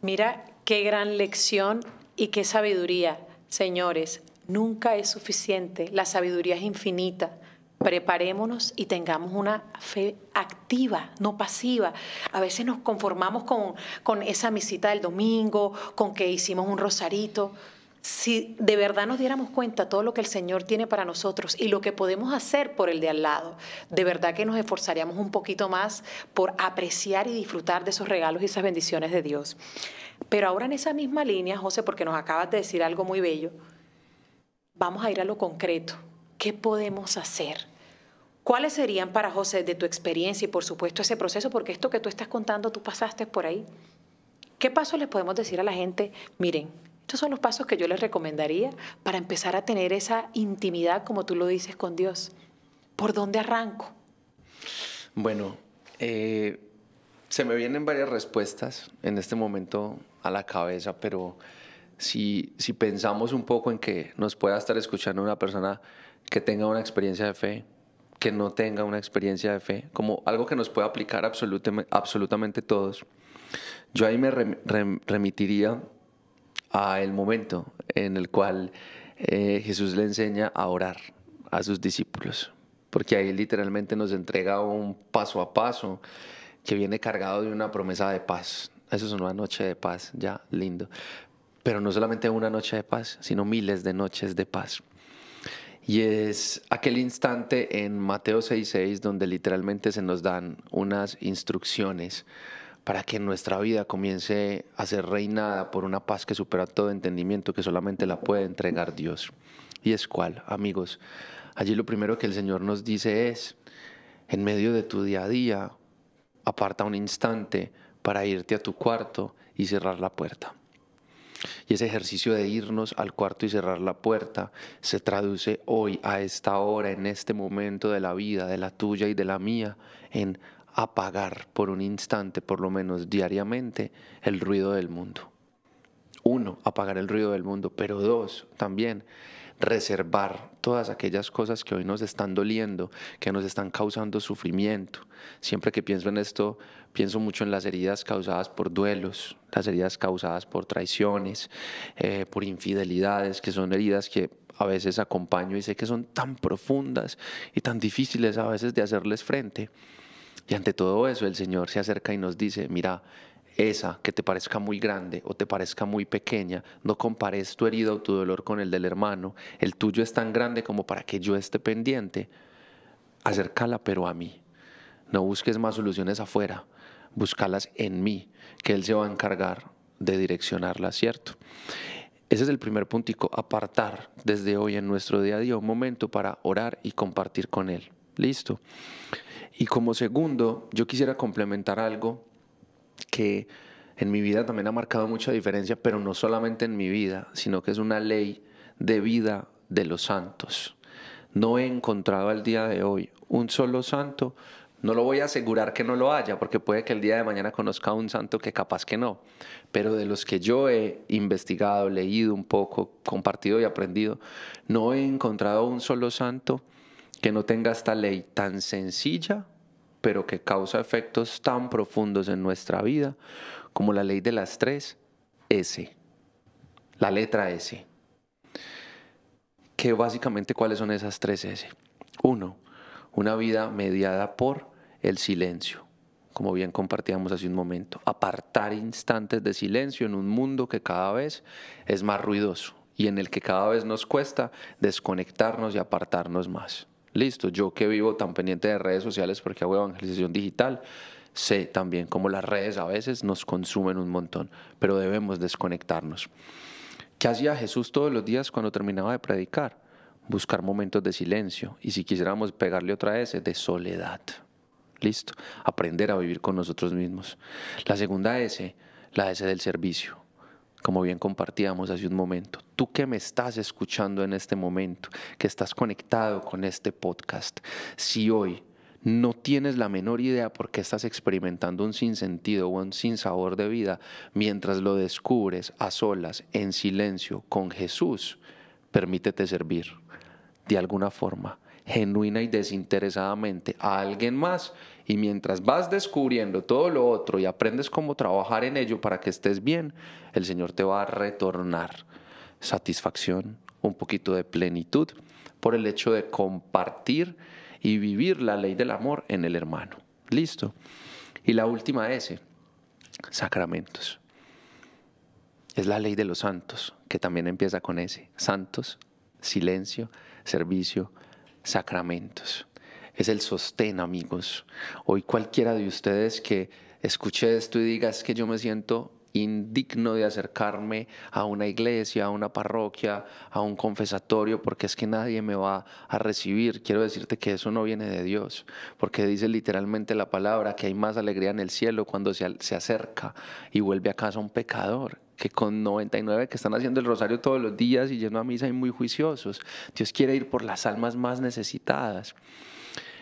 Speaker 1: Mira qué gran lección y qué sabiduría. Señores, nunca es suficiente, la sabiduría es infinita. Preparémonos y tengamos una fe activa, no pasiva. A veces nos conformamos con esa misita del domingo, con que hicimos un rosarito. Si de verdad nos diéramos cuenta todo lo que el Señor tiene para nosotros y lo que podemos hacer por el de al lado, de verdad que nos esforzaríamos un poquito más por apreciar y disfrutar de esos regalos y esas bendiciones de Dios. Pero ahora en esa misma línea, José, porque nos acabas de decir algo muy bello, vamos a ir a lo concreto. ¿Qué podemos hacer? ¿Cuáles serían para José, de tu experiencia y por supuesto ese proceso? Porque esto que tú estás contando, tú pasaste por ahí. ¿Qué pasos les podemos decir a la gente? Miren, estos son los pasos que yo les recomendaría para empezar a tener esa intimidad, como tú lo dices, con Dios. ¿Por dónde arranco?
Speaker 2: Bueno, se me vienen varias respuestas en este momento a la cabeza, pero si pensamos un poco en que nos pueda estar escuchando una persona que tenga una experiencia de fe, que no tenga una experiencia de fe, como algo que nos pueda aplicar absolutamente todos, yo ahí me remitiría al momento en el cual Jesús le enseña a orar a sus discípulos, porque ahí literalmente nos entrega un paso a paso que viene cargado de una promesa de paz. Eso es una noche de paz, ya, lindo. Pero no solamente una noche de paz, sino miles de noches de paz. Y es aquel instante en Mateo 6:6 donde literalmente se nos dan unas instrucciones para que nuestra vida comience a ser reinada por una paz que supera todo entendimiento, que solamente la puede entregar Dios. ¿Y es cuál, amigos? Allí lo primero que el Señor nos dice es, en medio de tu día a día, aparta un instante para irte a tu cuarto y cerrar la puerta. Y ese ejercicio de irnos al cuarto y cerrar la puerta se traduce hoy, a esta hora, en este momento de la vida, de la tuya y de la mía, en apagar por un instante, por lo menos diariamente, el ruido del mundo. Uno, apagar el ruido del mundo, pero dos, también reservar todas aquellas cosas que hoy nos están doliendo, que nos están causando sufrimiento. Siempre que pienso en esto, pienso mucho en las heridas causadas por duelos, las heridas causadas por traiciones, por infidelidades, que son heridas que a veces acompaño y sé que son tan profundas y tan difíciles a veces de hacerles frente. Y ante todo eso el Señor se acerca y nos dice, mira, esa que te parezca muy grande o te parezca muy pequeña, no compares tu herida o tu dolor con el del hermano. El tuyo es tan grande como para que yo esté pendiente. Acércala pero a mí. No busques más soluciones afuera, búscalas en mí, que Él se va a encargar de direccionarlas, ¿cierto? Ese es el primer puntico, apartar desde hoy en nuestro día a día un momento para orar y compartir con Él. ¿Listo? Y como segundo, yo quisiera complementar algo que en mi vida también ha marcado mucha diferencia, pero no solamente en mi vida, sino que es una ley de vida de los santos. No he encontrado al día de hoy un solo santo, no lo voy a asegurar que no lo haya, porque puede que el día de mañana conozca a un santo que capaz que no, pero de los que yo he investigado, leído un poco, compartido y aprendido, no he encontrado un solo santo que no tenga esta ley tan sencilla, pero que causa efectos tan profundos en nuestra vida, como la ley de las 3 S, la letra S. Que básicamente, ¿cuáles son esas 3 S? Uno, una vida mediada por el silencio, como bien compartíamos hace un momento. Apartar instantes de silencio en un mundo que cada vez es más ruidoso y en el que cada vez nos cuesta desconectarnos y apartarnos más. Listo, yo que vivo tan pendiente de redes sociales porque hago evangelización digital, sé también cómo las redes a veces nos consumen un montón, pero debemos desconectarnos. ¿Qué hacía Jesús todos los días cuando terminaba de predicar? Buscar momentos de silencio y si quisiéramos pegarle otra S, de soledad. Listo, aprender a vivir con nosotros mismos. La segunda S, la S del servicio. Como bien compartíamos hace un momento, tú que me estás escuchando en este momento, que estás conectado con este podcast, si hoy no tienes la menor idea por qué estás experimentando un sinsentido o un sinsabor de vida, mientras lo descubres a solas, en silencio, con Jesús, permítete servir de alguna forma, genuina y desinteresadamente a alguien más, y mientras vas descubriendo todo lo otro y aprendes cómo trabajar en ello para que estés bien, el Señor te va a retornar satisfacción, un poquito de plenitud por el hecho de compartir y vivir la ley del amor en el hermano. ¿Listo? Y la última S, sacramentos. Es la ley de los santos, que también empieza con S. Santos, silencio, servicio, sacramentos. Es el sostén, amigos. Hoy cualquiera de ustedes que escuche esto y diga, es que yo me siento indigno de acercarme a una iglesia, a una parroquia, a un confesatorio, porque es que nadie me va a recibir. Quiero decirte que eso no viene de Dios, porque dice literalmente la palabra que hay más alegría en el cielo cuando se acerca y vuelve a casa un pecador, que con 99 que están haciendo el rosario todos los días y yendo a misa y muy juiciosos. Dios quiere ir por las almas más necesitadas.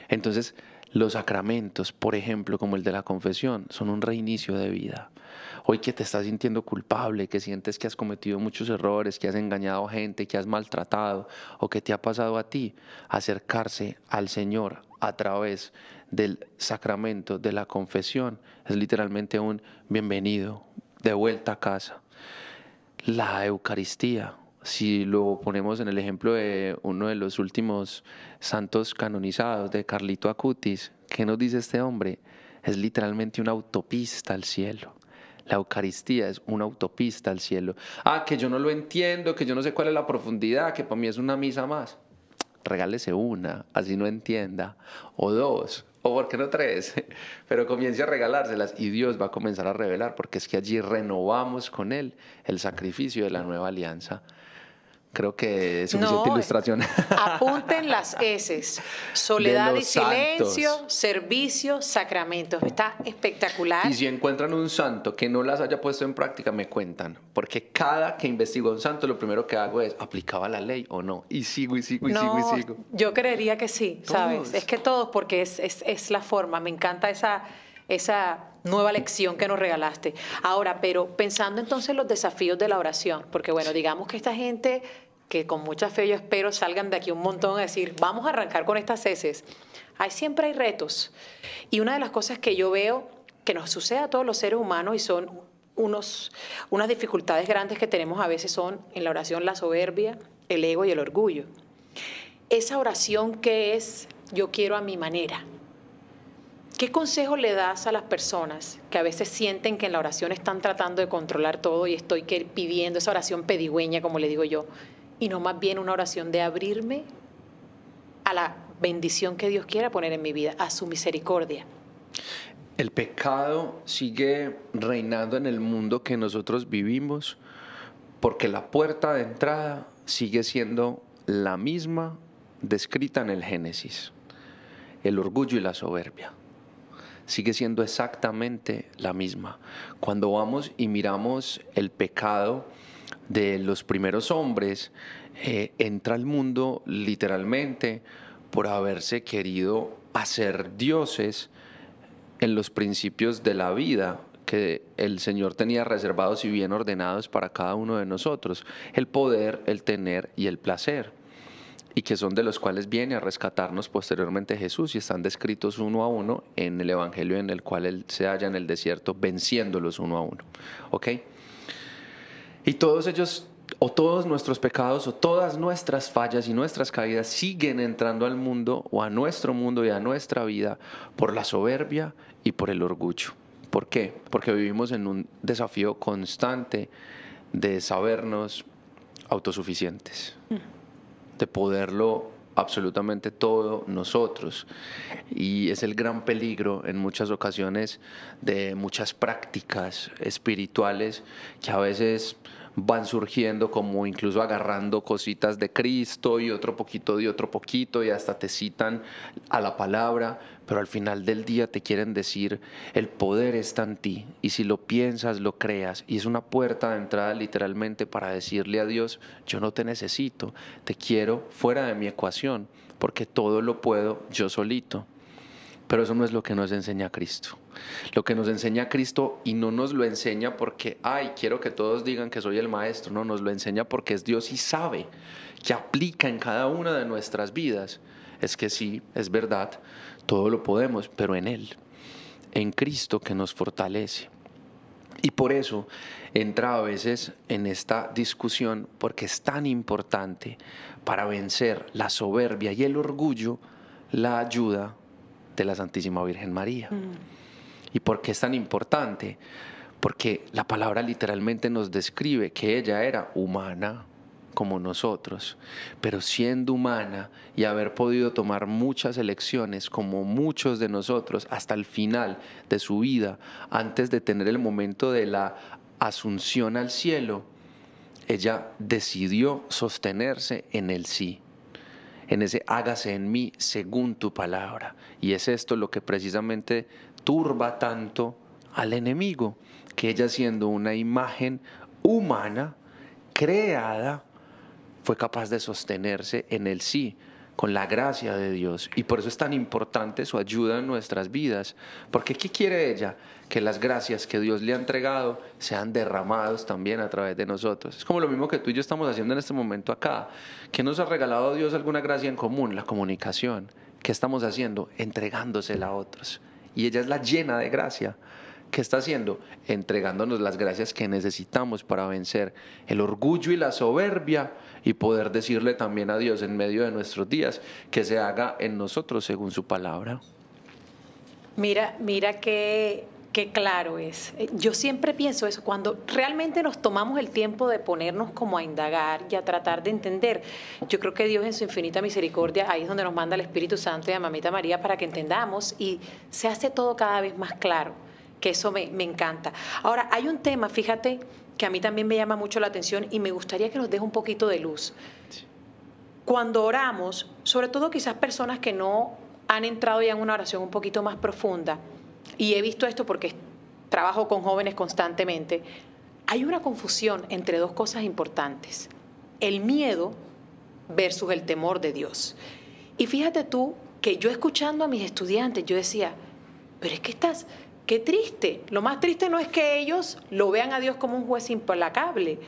Speaker 2: Entonces, los sacramentos, por ejemplo, como el de la confesión, son un reinicio de vida. Hoy que te estás sintiendo culpable, que sientes que has cometido muchos errores, que has engañado gente, que has maltratado o que te ha pasado a ti, acercarse al Señor a través del sacramento de la confesión es literalmente un bienvenido, de vuelta a casa. La Eucaristía, si lo ponemos en el ejemplo de uno de los últimos santos canonizados, de Carlito Acutis, ¿qué nos dice este hombre? Es literalmente una autopista al cielo. La Eucaristía es una autopista al cielo. Que yo no lo entiendo, que yo no sé cuál es la profundidad, que para mí es una misa más. regálese una, así no entienda, o dos, o por qué no tres, pero comience a regalárselas y Dios va a comenzar a revelar, porque es que allí renovamos con Él el sacrificio de la nueva alianza. Creo que es suficiente
Speaker 1: No,
Speaker 2: ilustración.
Speaker 1: apunten las eses. Soledad y
Speaker 2: los
Speaker 1: silencio,
Speaker 2: santos.
Speaker 1: servicio, sacramentos. Está espectacular.
Speaker 2: Y si encuentran un santo que no las haya puesto en práctica, me cuentan. Porque cada que investigo a un santo, lo primero que hago es, ¿aplicaba la ley o no? Y sigo, y sigo, y sigo, y sigo.
Speaker 1: Yo creería que sí, ¿sabes?
Speaker 2: Todos.
Speaker 1: Es que todos, porque es la forma. Me encanta esa nueva lección que nos regalaste. Ahora, pero pensando entonces en los desafíos de la oración, porque bueno, digamos que esta gente que con mucha fe yo espero salgan de aquí un montón a decir, vamos a arrancar con estas heces. Siempre hay retos. Y una de las cosas que yo veo que nos sucede a todos los seres humanos y son unas dificultades grandes que tenemos a veces son en la oración la soberbia, el ego y el orgullo. Esa oración que es yo quiero a mi manera. ¿Qué consejo le das a las personas que a veces sienten que en la oración están tratando de controlar todo y estoy pidiendo esa oración pedigüeña, como le digo yo, y no más bien una oración de abrirme a la bendición que Dios quiera poner en mi vida, a su misericordia?
Speaker 2: El pecado sigue reinando en el mundo que nosotros vivimos porque la puerta de entrada sigue siendo la misma descrita en el Génesis, el orgullo y la soberbia. Sigue siendo exactamente la misma. Cuando vamos y miramos el pecado de los primeros hombres, entra al mundo literalmente por haberse querido hacer dioses en los principios de la vida que el Señor tenía reservados y bien ordenados para cada uno de nosotros, el poder, el tener y el placer, y que son de los cuales viene a rescatarnos posteriormente Jesús y están descritos uno a uno en el Evangelio en el cual Él se halla en el desierto venciéndolos uno a uno. ¿Ok? Y todos ellos, o todos nuestros pecados, o todas nuestras fallas y nuestras caídas siguen entrando al mundo o a nuestro mundo y a nuestra vida por la soberbia y por el orgullo. ¿Por qué? Porque vivimos en un desafío constante de sabernos autosuficientes, de poderlo absolutamente todo nosotros. Y es el gran peligro en muchas ocasiones de muchas prácticas espirituales que a veces van surgiendo como incluso agarrando cositas de Cristo y otro poquito de otro poquito y hasta te citan a la palabra, pero al final del día te quieren decir el poder está en ti y si lo piensas, lo creas, y es una puerta de entrada literalmente para decirle a Dios, yo no te necesito, te quiero fuera de mi ecuación porque todo lo puedo yo solito. Pero eso no es lo que nos enseña Cristo. Lo que nos enseña Cristo, y no nos lo enseña porque, quiero que todos digan que soy el maestro. No, nos lo enseña porque es Dios y sabe que aplica en cada una de nuestras vidas. Es que sí, es verdad, todo lo podemos, pero en Él, en Cristo que nos fortalece. Y por eso entra a veces en esta discusión, porque es tan importante para vencer la soberbia y el orgullo, la ayuda de la Santísima Virgen María. ¿Y por qué es tan importante? Porque la palabra literalmente nos describe que ella era humana como nosotros, pero siendo humana y haber podido tomar muchas elecciones como muchos de nosotros hasta el final de su vida, antes de tener el momento de la asunción al cielo, ella decidió sostenerse en el sí, en ese hágase en mí según tu palabra. Y es esto lo que precisamente turba tanto al enemigo, que ella siendo una imagen humana, creada, fue capaz de sostenerse en el sí, con la gracia de Dios. Y por eso es tan importante su ayuda en nuestras vidas. Porque ¿qué quiere ella? Que las gracias que Dios le ha entregado sean derramados también a través de nosotros. Es como lo mismo que tú y yo estamos haciendo en este momento acá. ¿Qué nos ha regalado Dios alguna gracia en común? La comunicación. ¿Qué estamos haciendo? Entregándosela a otros. Y ella es la llena de gracia. ¿Qué está haciendo? Entregándonos las gracias que necesitamos para vencer el orgullo y la soberbia y poder decirle también a Dios en medio de nuestros días que se haga en nosotros según su palabra.
Speaker 1: Mira qué qué claro es. Yo siempre pienso eso, cuando realmente nos tomamos el tiempo de ponernos como a indagar y a tratar de entender. Yo creo que Dios en su infinita misericordia, ahí es donde nos manda el Espíritu Santo y a Mamita María para que entendamos y se hace todo cada vez más claro, que eso me encanta. Ahora, hay un tema, fíjate, que a mí también me llama mucho la atención y me gustaría que nos deje un poquito de luz. Cuando oramos, sobre todo quizás personas que no han entrado ya en una oración un poquito más profunda, y he visto esto porque trabajo con jóvenes constantemente, hay una confusión entre dos cosas importantes: el miedo versus el temor de Dios. Y fíjate tú que yo, escuchando a mis estudiantes, yo decía, pero es que qué triste. Lo más triste no es que ellos lo vean a Dios como un juez implacable,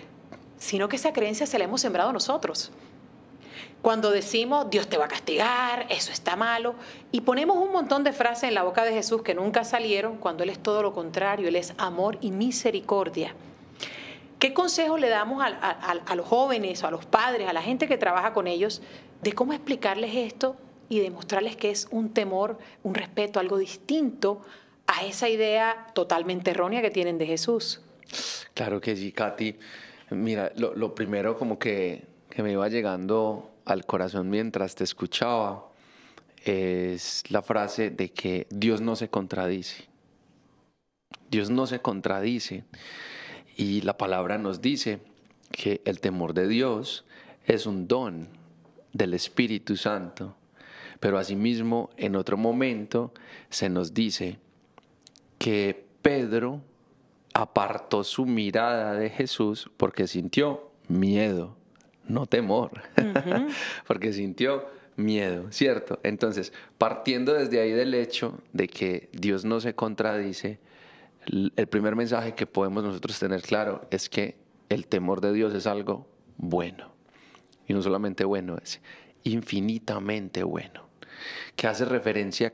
Speaker 1: sino que esa creencia se la hemos sembrado nosotros. Cuando decimos, Dios te va a castigar, eso está malo, y ponemos un montón de frases en la boca de Jesús que nunca salieron, cuando Él es todo lo contrario, Él es amor y misericordia. ¿Qué consejo le damos a los jóvenes, a los padres, a la gente que trabaja con ellos, de cómo explicarles esto y demostrarles que es un temor, un respeto, algo distinto a esa idea totalmente errónea que tienen de Jesús?
Speaker 2: Claro que sí, Katy. Mira, lo primero como que me iba llegando al corazón mientras te escuchaba es la frase de que Dios no se contradice. Dios no se contradice. Y la palabra nos dice que el temor de Dios es un don del Espíritu Santo. Pero asimismo, en otro momento, se nos dice que Pedro apartó su mirada de Jesús porque sintió miedo, no temor, porque sintió miedo, ¿cierto? Entonces, partiendo desde ahí del hecho de que Dios no se contradice, el primer mensaje que podemos nosotros tener claro es que el temor de Dios es algo bueno. Y no solamente bueno, es infinitamente bueno. Que hace referencia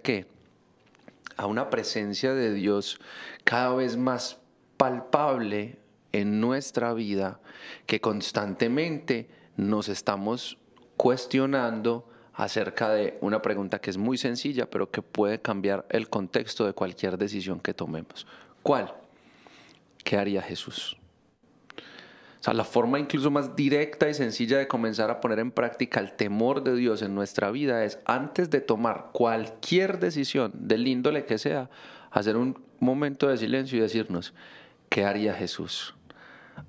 Speaker 2: a una presencia de Dios cada vez más palpable en nuestra vida, que constantemente nos estamos cuestionando acerca de una pregunta que es muy sencilla, pero que puede cambiar el contexto de cualquier decisión que tomemos. ¿Cuál? ¿Qué haría Jesús? O sea, la forma incluso más directa y sencilla de comenzar a poner en práctica el temor de Dios en nuestra vida es, antes de tomar cualquier decisión, del índole que sea, hacer un momento de silencio y decirnos, ¿qué haría Jesús?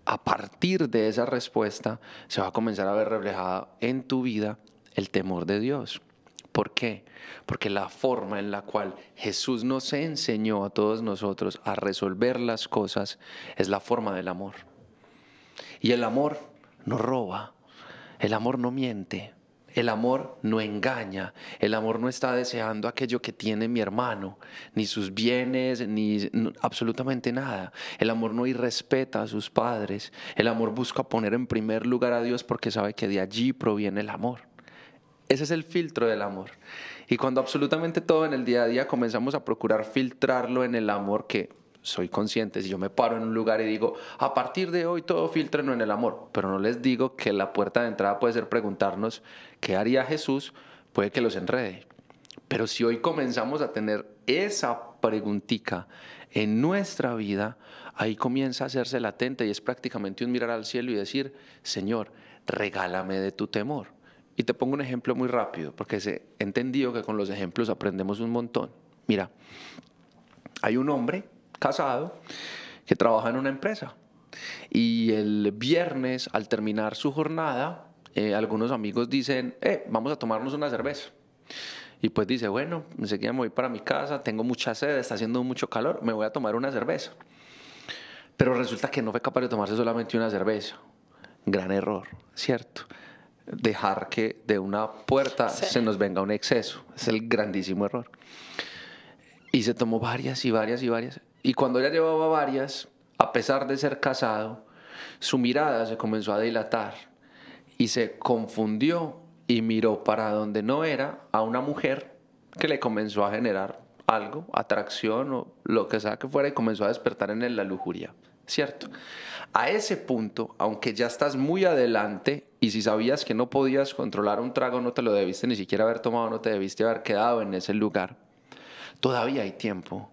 Speaker 2: A partir de esa respuesta se va a comenzar a ver reflejada en tu vida el temor de Dios. ¿Por qué? Porque la forma en la cual Jesús nos enseñó a todos nosotros a resolver las cosas es la forma del amor. Y el amor no roba, el amor no miente, el amor no engaña, el amor no está deseando aquello que tiene mi hermano, ni sus bienes, ni absolutamente nada. El amor no irrespeta a sus padres, el amor busca poner en primer lugar a Dios porque sabe que de allí proviene el amor. Ese es el filtro del amor. Y cuando absolutamente todo en el día a día comenzamos a procurar filtrarlo en el amor, que soy consciente, si yo me paro en un lugar y digo, a partir de hoy todo filtrenlo en el amor, pero no les digo que la puerta de entrada puede ser preguntarnos qué haría Jesús, puede que los enrede. Pero si hoy comenzamos a tener esa preguntica en nuestra vida, ahí comienza a hacerse latente y es prácticamente un mirar al cielo y decir, Señor, regálame de tu temor. Y te pongo un ejemplo muy rápido, porque he entendido que con los ejemplos aprendemos un montón. Mira, hay un hombre casado que trabaja en una empresa y el viernes, al terminar su jornada, algunos amigos dicen, vamos a tomarnos una cerveza. Y pues dice, bueno, enseguida me voy para mi casa, tengo mucha sed, está haciendo mucho calor, me voy a tomar una cerveza. Pero resulta que no fue capaz de tomarse solamente una cerveza. Gran error, ¿cierto? Dejar que de una puerta se nos venga un exceso. Es el grandísimo error. Y se tomó varias y varias y varias. Y cuando ya llevaba varias, a pesar de ser casado, su mirada se comenzó a dilatar y se confundió y miró para donde no era a una mujer que le comenzó a generar algo, atracción o lo que sea que fuera, y comenzó a despertar en él la lujuria, ¿cierto? A ese punto, aunque ya estás muy adelante y si sabías que no podías controlar un trago, no te lo debiste ni siquiera haber tomado, no te debiste haber quedado en ese lugar, todavía hay tiempo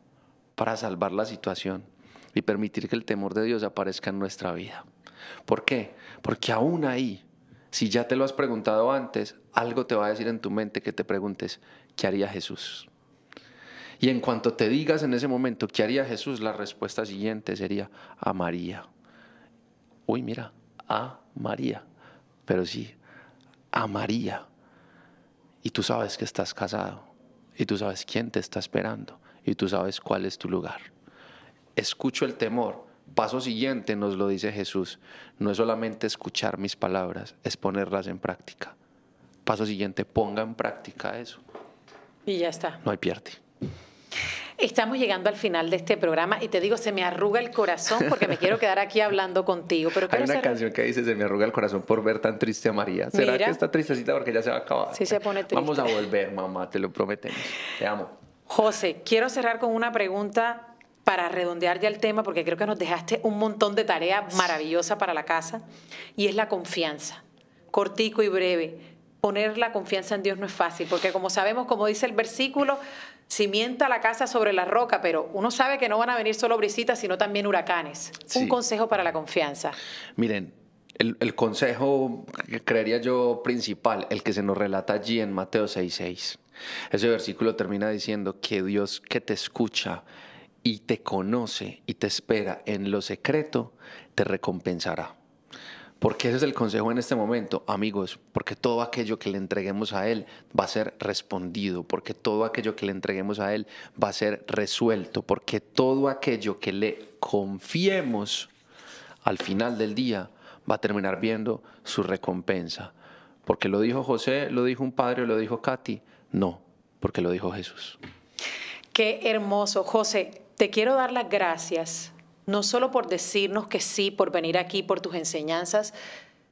Speaker 2: para salvar la situación y permitir que el temor de Dios aparezca en nuestra vida. ¿Por qué? Porque aún ahí, si ya te lo has preguntado antes, algo te va a decir en tu mente que te preguntes, ¿qué haría Jesús? Y en cuanto te digas en ese momento, ¿qué haría Jesús? La respuesta siguiente sería, amaría. Uy, mira, a María. Pero sí, amaría. Y tú sabes que estás casado. Y tú sabes quién te está esperando. Y tú sabes cuál es tu lugar. Escucho el temor. Paso siguiente nos lo dice Jesús. No es solamente escuchar mis palabras, es ponerlas en práctica. Paso siguiente, ponga en práctica eso.
Speaker 1: Y ya está.
Speaker 2: No hay pierde.
Speaker 1: Estamos llegando al final de este programa y te digo, se me arruga el corazón porque me quiero quedar aquí hablando contigo. Pero
Speaker 2: hay una canción que dice, se me arruga el corazón por ver tan triste a María. ¿Será que está tristecita porque ya se va a acabar?
Speaker 1: Sí, se pone triste.
Speaker 2: Vamos a volver, mamá, te lo prometemos. Te amo.
Speaker 1: José, quiero cerrar con una pregunta para redondear ya el tema, porque creo que nos dejaste un montón de tarea maravillosa para la casa, y es la confianza. Cortico y breve. Poner la confianza en Dios no es fácil, porque como sabemos, como dice el versículo, cimienta la casa sobre la roca, pero uno sabe que no van a venir solo brisitas, sino también huracanes. Sí. Un consejo para la confianza.
Speaker 2: Miren, el consejo que creería yo principal, el que se nos relata allí en Mateo 6:6. Ese versículo termina diciendo que Dios que te escucha y te conoce y te espera en lo secreto, te recompensará. Porque ese es el consejo en este momento, amigos, porque todo aquello que le entreguemos a Él va a ser respondido, porque todo aquello que le entreguemos a Él va a ser resuelto, porque todo aquello que le confiemos al final del día va a terminar viendo su recompensa. Porque lo dijo José, lo dijo un padre, lo dijo Katy, no, porque lo dijo Jesús.
Speaker 1: Qué hermoso, José, te quiero dar las gracias. No solo por decirnos que sí, por venir aquí, por tus enseñanzas,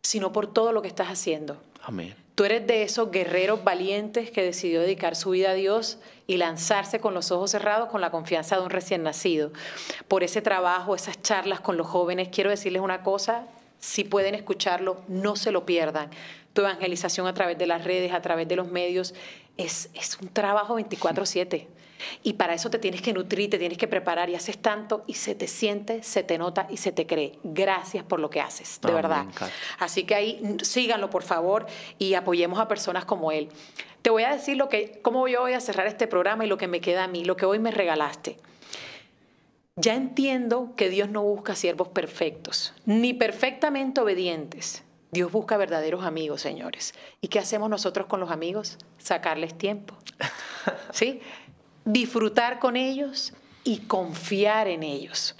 Speaker 1: sino por todo lo que estás haciendo.
Speaker 2: Amén.
Speaker 1: Tú eres de esos guerreros valientes que decidió dedicar su vida a Dios y lanzarse con los ojos cerrados con la confianza de un recién nacido. Por ese trabajo, esas charlas con los jóvenes, quiero decirles una cosa, si pueden escucharlo, no se lo pierdan. Tu evangelización a través de las redes, a través de los medios, es un trabajo 24/7. Y para eso te tienes que nutrir, te tienes que preparar y haces tanto y se te siente, se te nota y se te cree. Gracias por lo que haces, de verdad. Así que ahí síganlo, por favor, y apoyemos a personas como él. Te voy a decir cómo yo voy a cerrar este programa y lo que me queda a mí, lo que hoy me regalaste. Ya entiendo que Dios no busca siervos perfectos, ni perfectamente obedientes. Dios busca verdaderos amigos, señores. ¿Y qué hacemos nosotros con los amigos? Sacarles tiempo. ¿Sí? Disfrutar con ellos y confiar en ellos.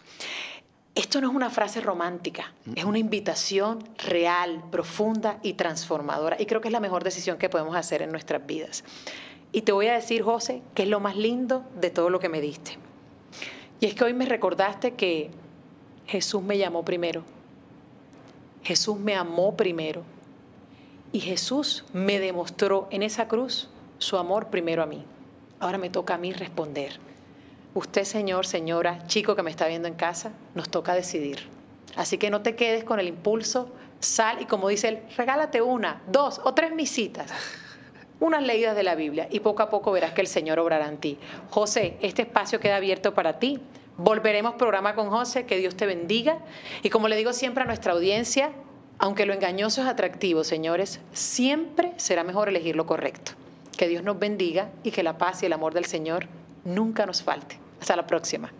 Speaker 1: Esto no es una frase romántica, es una invitación real, profunda y transformadora. Y creo que es la mejor decisión que podemos hacer en nuestras vidas. Y te voy a decir, José, que es lo más lindo de todo lo que me diste. Y es que hoy me recordaste que Jesús me llamó primero. Jesús me amó primero. Y Jesús me demostró en esa cruz su amor primero a mí. Ahora me toca a mí responder. Usted, señor, señora, chico que me está viendo en casa, nos toca decidir. Así que no te quedes con el impulso, sal y como dice él, regálate 1, 2 o 3 misitas, unas leídas de la Biblia y poco a poco verás que el Señor obrará en ti. José, este espacio queda abierto para ti. Volveremos programa con José, que Dios te bendiga. Y como le digo siempre a nuestra audiencia, aunque lo engañoso es atractivo, señores, siempre será mejor elegir lo correcto. Que Dios nos bendiga y que la paz y el amor del Señor nunca nos falte. Hasta la próxima.